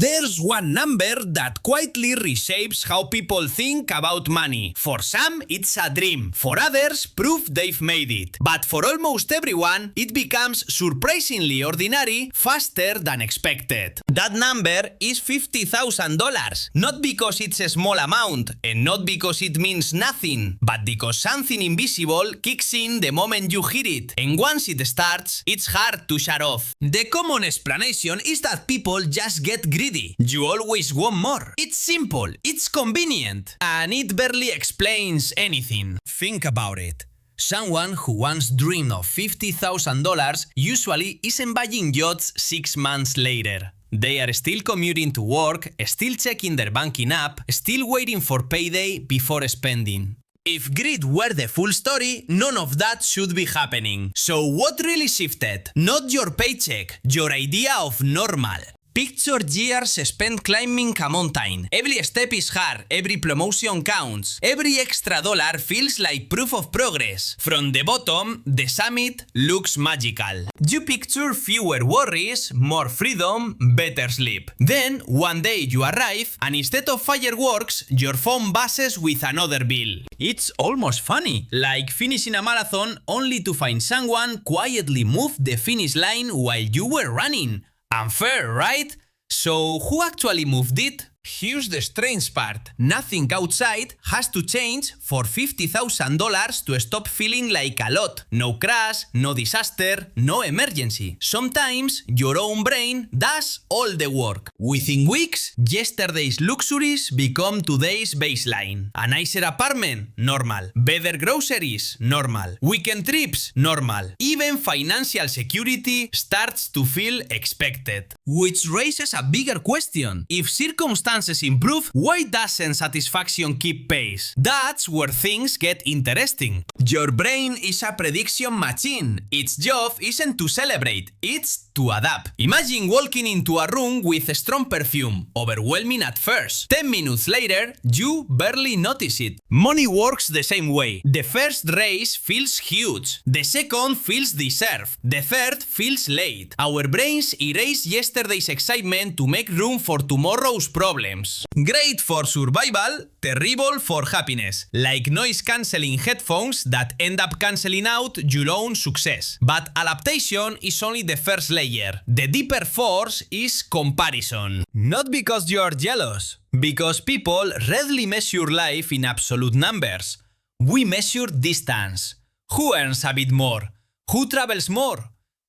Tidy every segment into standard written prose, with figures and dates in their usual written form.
There's one number that quietly reshapes how people think about money. For some, it's a dream. For others, proof they've made it. But for almost everyone, it becomes surprisingly ordinary faster than expected. That number is $50,000. Not because it's a small amount, and not because it means nothing, but because something invisible kicks in the moment you hear it. And once it starts, it's hard to shut off. The common explanation is that people just get greedy. You always want more. It's simple, it's convenient, and it barely explains anything. Think about it. Someone who once dreamed of $50,000 usually isn't buying yachts 6 months later. They are still commuting to work, still checking their banking app, still waiting for payday before spending. If greed were the full story, none of that should be happening. So what really shifted? Not your paycheck, your idea of normal. Picture years spent climbing a mountain. Every step is hard, every promotion counts. Every extra dollar feels like proof of progress. From the bottom, the summit looks magical. You picture fewer worries, more freedom, better sleep. Then, one day you arrive, and instead of fireworks, your phone buzzes with another bill. It's almost funny, like finishing a marathon only to find someone quietly move the finish line while you were running. Unfair, right? So who actually moved it? Here's the strange part. Nothing outside has to change for $50,000 to stop feeling like a lot. No crash, no disaster, no emergency. Sometimes your own brain does all the work. Within weeks, yesterday's luxuries become today's baseline. A nicer apartment? Normal. Better groceries? Normal. Weekend trips? Normal. Even financial security starts to feel expected. Which raises a bigger question. If circumstances improve, why doesn't satisfaction keep pace? That's where things get interesting. Your brain is a prediction machine. Its job isn't to celebrate, it's to adapt. Imagine walking into a room with a strong perfume, overwhelming at first. 10 minutes later, you barely notice it. Money works the same way. The first raise feels huge. The second feels deserved. The third feels late. Our brains erase yesterday's excitement to make room for tomorrow's problems. Great for survival, terrible for happiness. Like noise-canceling headphones that end up cancelling out your own success. But adaptation is only the first layer. The deeper force is comparison. Not because you are jealous, because people rarely measure life in absolute numbers. We measure distance. Who earns a bit more? Who travels more?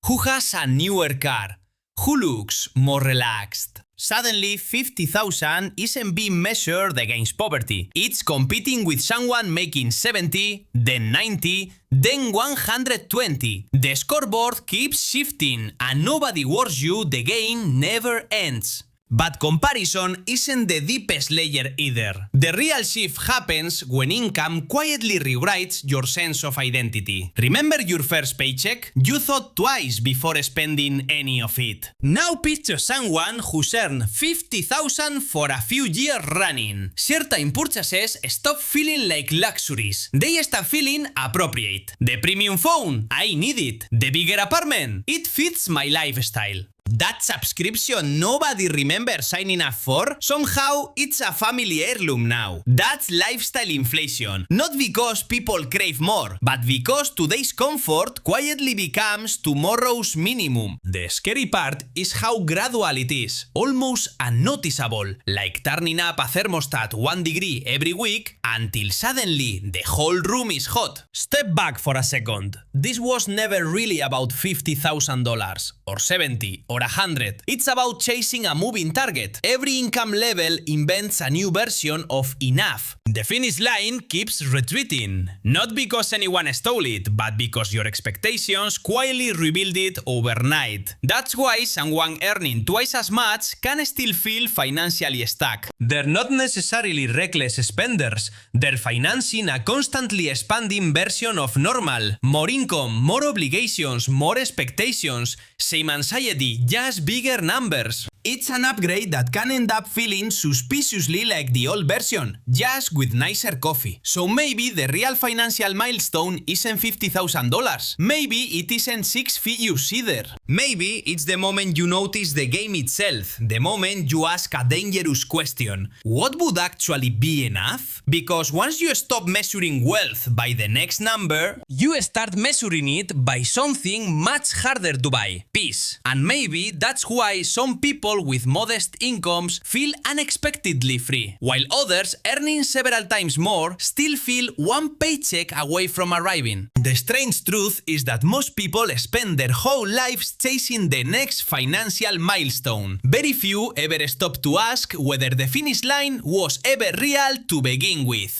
Who has a newer car? Who looks more relaxed? Suddenly, 50,000 isn't being measured against poverty. It's competing with someone making 70, then 90, then 120. The scoreboard keeps shifting, and nobody warns you the game never ends. But comparison isn't the deepest layer either. The real shift happens when income quietly rewrites your sense of identity. Remember your first paycheck? You thought twice before spending any of it. Now picture someone who's earned 50,000 for a few years running. Certain purchases stop feeling like luxuries. They start feeling appropriate. The premium phone? I need it. The bigger apartment? It fits my lifestyle. That subscription nobody remembers signing up for? Somehow, it's a family heirloom now. That's lifestyle inflation. Not because people crave more, but because today's comfort quietly becomes tomorrow's minimum. The scary part is how gradual it is, almost unnoticeable, like turning up a thermostat 1 degree every week until suddenly the whole room is hot. Step back for a second. This was never really about $50,000 or 70 or 100. It's about chasing a moving target. Every income level invents a new version of enough. The finish line keeps retreating. Not because anyone stole it, but because your expectations quietly rebuild it overnight. That's why someone earning twice as much can still feel financially stuck. They're not necessarily reckless spenders. They're financing a constantly expanding version of normal. More income, more obligations, more expectations. Same anxiety, just bigger numbers. It's an upgrade that can end up feeling suspiciously like the old version, just with nicer coffee. So maybe the real financial milestone isn't $50,000. Maybe it isn't 6 figures either. Maybe it's the moment you notice the game itself, the moment you ask a dangerous question. What would actually be enough? Because once you stop measuring wealth by the next number, you start measuring it by something much harder to buy: peace. And maybe that's why some people with modest incomes feel unexpectedly free, while others earning several times more still feel one paycheck away from arriving. The strange truth is that most people spend their whole lives chasing the next financial milestone. Very few ever stop to ask whether the finish line was ever real to begin with.